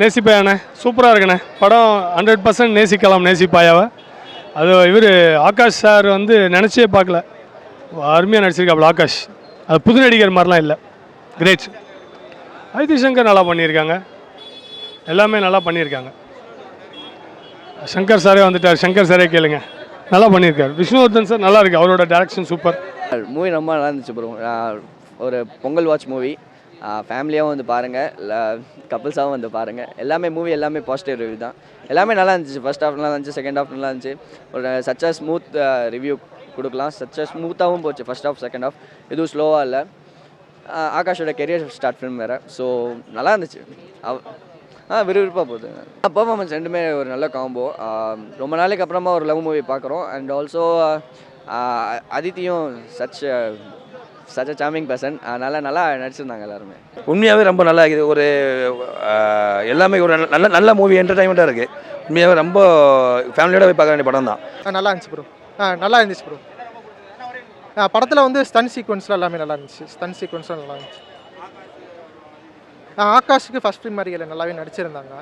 நேசிப்பாயாண்ணே சூப்பராக இருக்குண்ணே படம் 100% நேசிக்கலாம் நேசிப்பாயாவை. அது இவர் ஆகாஷ் சார் வந்து நினச்சே பார்க்கல, அருமையாக நடிச்சிருக்காப்புல ஆகாஷ். அது புது நடிகர் மாதிரிலாம் இல்லை, கிரேட். ஐதி சங்கர் நல்லா பண்ணியிருக்காங்க, எல்லாமே நல்லா பண்ணியிருக்காங்க. சங்கர் சாரே வந்துட்டார், சங்கர் சாரே கேளுங்க, நல்லா பண்ணியிருக்காரு. விஷ்ணுவர்தன் சார் நல்லா இருக்கு, அவரோட டேரக்ஷன் சூப்பர். மூவி ரொம்ப நல்லா இருந்துச்சு ப்ரோ. ஒரு பொங்கல் வாட்ச் மூவி, ஃபேமிலியாகவும் வந்து பாருங்கள், கப்புள்ஸாகவும் வந்து பாருங்கள். மூவி எல்லாமே பாசிட்டிவ் ரிவ்யூ தான். எல்லாமே நல்லா இருந்துச்சு. ஃபர்ஸ்ட் ஹாஃப் நல்லா இருந்துச்சு, செகண்ட் ஹாஃப் நல்லா இருந்துச்சு. ஒரு சச்சா ஸ்மூத் ரிவ்யூ கொடுக்கலாம். சச்சா ஸ்மூத்தாகவும் போச்சு ஃபர்ஸ்ட் ஹாஃப், செகண்ட் ஹாஃப் எதுவும் ஸ்லோவாக இல்லை. ஆகாஷோட கெரியர் ஸ்டார்ட் ஃபிலிம் வேறு, ஸோ நல்லா இருந்துச்சு. விறுவிறுப்பாக போகுது. பர்ஃபார்மன்ஸ் ரெண்டுமே ஒரு நல்ல காம்போ. ரொம்ப நாளைக்கு அப்புறமா ஒரு லவ் மூவி பார்க்குறோம். அண்ட் ஆல்சோ அதித்தியும் சச் சாமிங் பர்சன், அதனால் நல்லா நடிச்சிருந்தாங்க எல்லாருமே. உண்மையாகவே ரொம்ப நல்லா இருக்குது. ஒரு எல்லாமே ஒரு நல்ல மூவி, என்டர்டைன்மெண்ட்டாக இருக்குது. உண்மையாகவே ரொம்ப ஃபேமிலியோட போய் பார்க்க வேண்டிய படம் தான். நல்லா இருந்துச்சு ப்ரோ. நல்லா இருந்துச்சு ப்ரோ. படத்தில் வந்து ஸ்டன் சீக்வன்ஸ்லாம் எல்லாமே நல்லா இருந்துச்சு. ஸ்டன் சீக்வன்ஸ்லாம் நல்லா இருந்துச்சு. ஆகாஷுக்கு ஃபஸ்ட் ஃபிலிம் மாதிரி இல்லை, நல்லாவே நடிச்சிருந்தாங்க.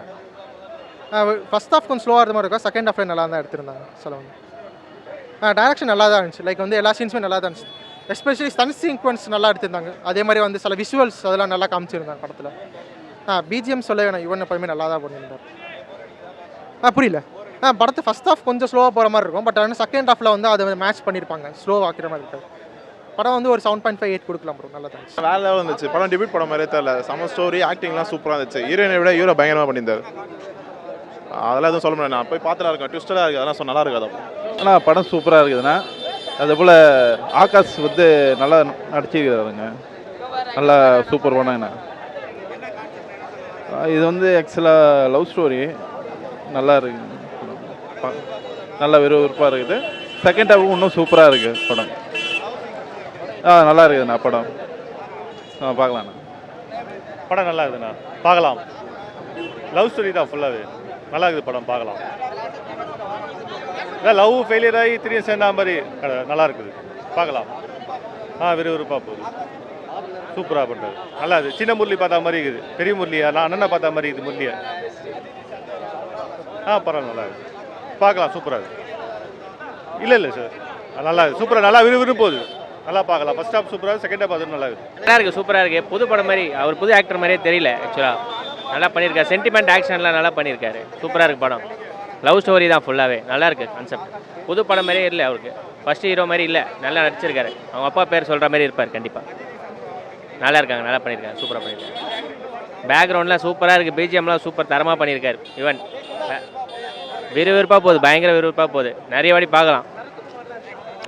ஃபஸ்ட் ஹாஃப் கொஞ்சம் ஸ்லோவாக இருந்த மாதிரி இருக்கும், செகண்ட் ஹாஃப்ல நல்லா தான் எடுத்திருந்தாங்க. சொல்லுவாங்க டைரக்ஷன் நல்லா தான் இருந்துச்சு. லைக் வந்து எல்லா சீன்ஸுமே நல்லா தான் இருந்துச்சு. எஸ்பெஷலி ஸ்டன் சீக்வன்ஸ் நல்லா எடுத்திருந்தாங்க. அதே மாதிரி வந்து சில விஷுவல்ஸ் அதெல்லாம் நல்லா காமிச்சிருந்தாங்க படத்தில். பிஜிஎம் சொல்ல வேணும், யுவன் எப்பவுமே நல்லா தான் பண்ணியிருந்தார். புரியல. படத்தை ஃபஸ்ட் ஹாஃப் கொஞ்சம் ஸ்லோவாக போகிற மாதிரி இருக்கும், பட் ஆனால் செகண்ட் ஹாஃபில் வந்து அதை மேட்ச் பண்ணியிருப்பாங்க, ஸ்லோவாக ஆக்கிற மாதிரி இருக்காது. படம் வந்து ஒரு 7.5 8 கொடுக்கலாம் ப்ரோ. நல்லா இருந்துச்சு. வேறு லெவல் இருந்துச்சு. படம் டெபியூட் படம் மாதிரியே தெரியல. செம ஸ்டோரி, ஆக்டிங்லாம் சூப்பராக இருந்துச்சு. ஹீரோயினை விட ஹீரோ பயங்கரமாக பண்ணியிருந்தார். அதெல்லாம் எதுவும் சொல்ல முடியாது. நான் போய் பார்த்துலாம் இருக்கேன், ட்விஸ்டடாக இருக்குது, அதெல்லாம் நல்லா இருக்காது. ஆனால் படம் சூப்பராக இருக்குதுண்ணா. அதேபோல் ஆகாஷ் வந்து நல்லா நடிச்சிருக்கிறாருங்க, நல்லா சூப்பர் படம்ண்ணா. இது வந்து ஆக்சுவலாக லவ் ஸ்டோரி நல்லா இருக்கு, நல்லா விறுவிறுப்பாக இருக்குது. செகண்ட் ஹாஃப் இன்னும் சூப்பராக இருக்குது படம். நல்லா இருக்குதுண்ணா படம், பார்க்கலாண்ணா. படம் நல்லா இருக்குதுண்ணா, பார்க்கலாம். லவ் ஸ்டோரி தான் ஃபுல்லாகவே நல்லா இருக்குது படம், பார்க்கலாம். லவ் ஃபெயிலியர் ஆகி திரும்பி சேர்ந்த மாதிரி நல்லா இருக்குது, பார்க்கலாம். விறுவிறுப்பாக போகுது, சூப்பராக பண்ணுறது, நல்லா இருக்குது. சின்ன முரளி பார்த்தா மாதிரி இருக்குது, பெரிய முரளியா நான் அண்ணனை பார்த்தா மாதிரி இருக்குது முரளியா. பரவாயில்ல, நல்லா இருக்குது, பார்க்கலாம், சூப்பராக இருக்குது. இல்லை சார், நல்லா இருக்குது, சூப்பராக, நல்லா விறுவிறுப்பு போகுது, நல்லா பார்க்கலாம். ஃபர்ஸ்ட் ஹாஃப் சூப்பராக, செகண்ட் ஹாஃப் அது நல்லா இருக்குது. நல்லா இருக்குது, சூப்பராக இருக்குது. புது படம் மாதிரி, அவர் புது ஆக்டர் மாதிரியே தெரியல. ஆக்சுவலாக நல்லா பண்ணியிருக்காரு. சென்டிமெண்ட் ஆக்ஷன்லாம் நல்லா பண்ணியிருக்காரு, சூப்பராக இருக்குது படம். லவ் ஸ்டோரி தான் ஃபுல்லாகவே, நல்லா இருக்குது கான்செப்ட். புது படம் மாதிரியே இல்லை அவருக்கு, ஃபஸ்ட்டு ஹீரோ மாதிரி இல்லை, நல்லா நடிச்சிருக்காரு. அவங்க அப்பா பேர் சொல்கிற மாதிரி இருப்பார் கண்டிப்பாக. நல்லா இருக்காங்க, நல்லா பண்ணியிருக்காங்க, சூப்பராக பண்ணியிருக்காங்க. பேக்ரவுண்ட்லாம் சூப்பராக இருக்குது, பிஜிஎம்லாம் சூப்பர் தரமாக பண்ணியிருக்காரு. ஈவன் விறுவிறுப்பாக போகுது, பயங்கர விறுவிறுப்பாக போகுது, நிறைய வாடி பார்க்கலாம்.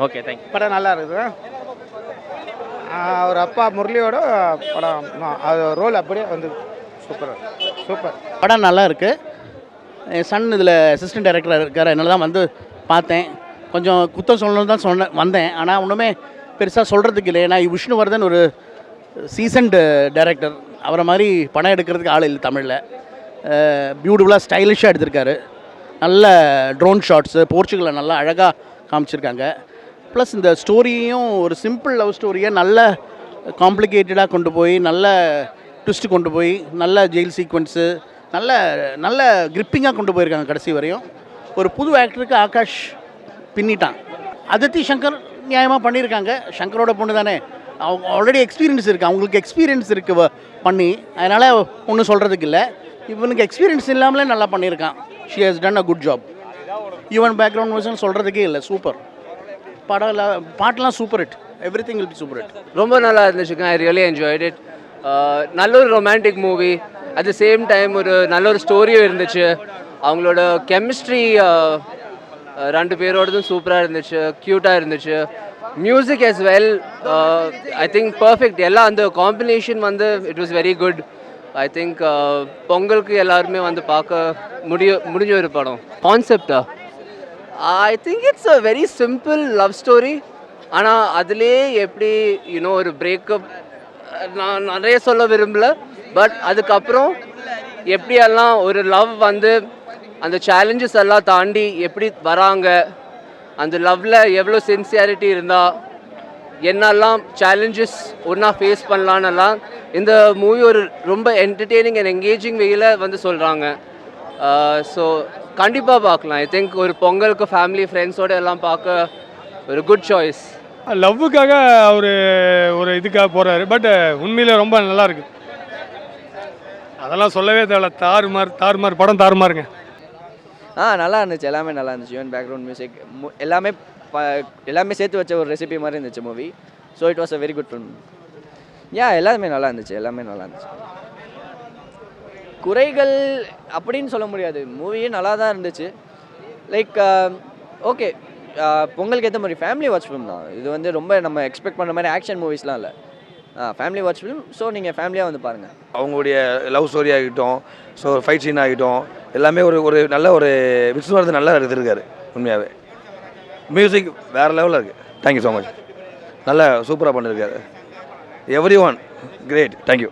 Okay, thank you. படம் நல்லா இருக்குது. அவர் அப்பா முரளியோட படம், அது ரோல் அப்படியே வந்து சூப்பர் படம் நல்லா இருக்குது. என் சன் இதில் அசிஸ்டன்ட் டைரக்டராக இருக்கார். அதனால தான் வந்து பார்த்தேன். கொஞ்சம் குத்தம் சொல்லணும்னு தான் வந்தேன். ஆனால் ஒன்றுமே பெருசாக சொல்கிறதுக்கு இல்லை. ஏன்னா விஷ்ணுவர்தன் ஒரு சீசன்டு டைரக்டர், அவரை மாதிரி படம் எடுக்கிறதுக்கு ஆள் இல்லை தமிழில். பியூட்டிஃபுல்லாக ஸ்டைலிஷாக எடுத்திருக்காரு. நல்ல ட்ரோன் ஷாட்ஸு போர்ச்சுகலில் நல்லா அழகாக காமிச்சிருக்காங்க. ப்ளஸ் இந்த ஸ்டோரியையும் ஒரு சிம்பிள் லவ் ஸ்டோரியை நல்ல காம்ப்ளிகேட்டடாக கொண்டு போய், நல்ல ட்விஸ்ட்டு கொண்டு போய், நல்ல ஜெயில் சீக்வன்ஸு நல்ல நல்ல கிரிப்பிங்காக கொண்டு போயிருக்காங்க கடைசி வரையும். ஒரு புது ஆக்டருக்கு ஆகாஷ் பின்னிட்டான். அதித்தி சங்கர் நியாயமாக பண்ணியிருக்காங்க. சங்கரோட பொண்ணு தானே, அவங்க ஆல்ரெடி எக்ஸ்பீரியன்ஸ் இருக்குது, அவங்களுக்கு எக்ஸ்பீரியன்ஸ் இருக்குது பண்ணி. அதனால் ஒன்றும் சொல்கிறதுக்கு இல்லை. இவனுக்கு எக்ஸ்பீரியன்ஸ் இல்லாமலே நல்லா பண்ணியிருக்கான். She has done a good job. Even background music சொல்கிறதுக்கே இல்லை, சூப்பர் படம். பாட்டெலாம் super hit, everything will be super hit. ரொம்ப நல்லா இருந்துச்சுங்க. I really enjoyed it. நல்ல ஒரு romantic movie, at the same time ஒரு நல்ல ஒரு ஸ்டோரியும் இருந்துச்சு. அவங்களோட கெமிஸ்ட்ரி ரெண்டு பேரோடதும் சூப்பராக இருந்துச்சு, க்யூட்டாக இருந்துச்சு. Music as well, I think perfect. எல்லாம் அந்த காம்பினேஷன் வந்து it was very good. I think பொங்கலுக்கு எல்லாருமே வந்து பார்க்க முடிஞ்ச ஒரு படம். கான்செப்டா I think it's a very simple love story. ஆனால் அதிலே எப்படி ஒரு பிரேக்கப் நான் நிறைய சொல்ல விரும்பல. பட் அதுக்கப்புறம் எப்படியெல்லாம் ஒரு லவ் வந்து அந்த சேலஞ்சஸ் எல்லாம் தாண்டி எப்படி வராங்க, அந்த லவ்வில் எவ்வளோ சின்சியாரிட்டி இருந்தால் என்னெல்லாம் சேலஞ்சஸ் ஒன்றா ஃபேஸ் பண்ணலான்னெல்லாம் இந்த மூவி ஒரு ரொம்ப என்டர்டெய்னிங் அண்ட் என்கேஜிங் வேயில் வந்து சொல்கிறாங்க. ஸோ கண்டிப்பாக பார்க்கலாம். ஐ திங்க் ஒரு பொங்கலுக்கு ஃபேமிலி ஃப்ரெண்ட்ஸோடு எல்லாம் பார்க்க ஒரு குட் சாய்ஸ். லவ்வுக்காக அவர் ஒரு இதுக்காக போகிறாரு, பட் உண்மையில் ரொம்ப நல்லா இருக்கு. அதெல்லாம் சொல்லவே தேவையில்ல. தாறுமாறு படம் தாறுமாறுங்க. நல்லா இருந்துச்சு, எல்லாமே நல்லா இருந்துச்சு. ஈவன் பேக்ரவுண்ட் மியூசிக் எல்லாமே சேர்த்து வச்ச ஒரு ரெசிபி மாதிரி இருந்துச்சு movie. So it was a very good film. எல்லாமே நல்லா இருந்துச்சு. குறைகள் அப்படின்னு சொல்ல முடியாது, மூவியே நல்லா தான் இருந்துச்சு. லைக் ஓகே, பொங்கலுக்கு ஏற்ற மாதிரி ஃபேமிலி வாட்ச் ஃபிலிம் தான் இது. வந்து ரொம்ப நம்ம எக்ஸ்பெக்ட் பண்ணுற மாதிரி ஆக்ஷன் மூவிஸ்லாம் இல்லை, ஃபேமிலி வாட்ச் ஃபிலிம். ஸோ நீங்கள் ஃபேமிலியாக வந்து பாருங்கள். அவங்களுடைய லவ் ஸ்டோரி ஆகிட்டோம், ஸோ ஃபைட் சீன் ஆகிட்டோம், எல்லாமே ஒரு நல்ல ஒரு விஷ்ணுவர்தன் நல்லா எடுத்துருக்காரு. உண்மையாகவே மியூசிக் வேறு லெவலில் இருக்குது. Thank you so much. நல்லா சூப்பராக பண்ணியிருக்காரு. Everyone great. தேங்க்யூ.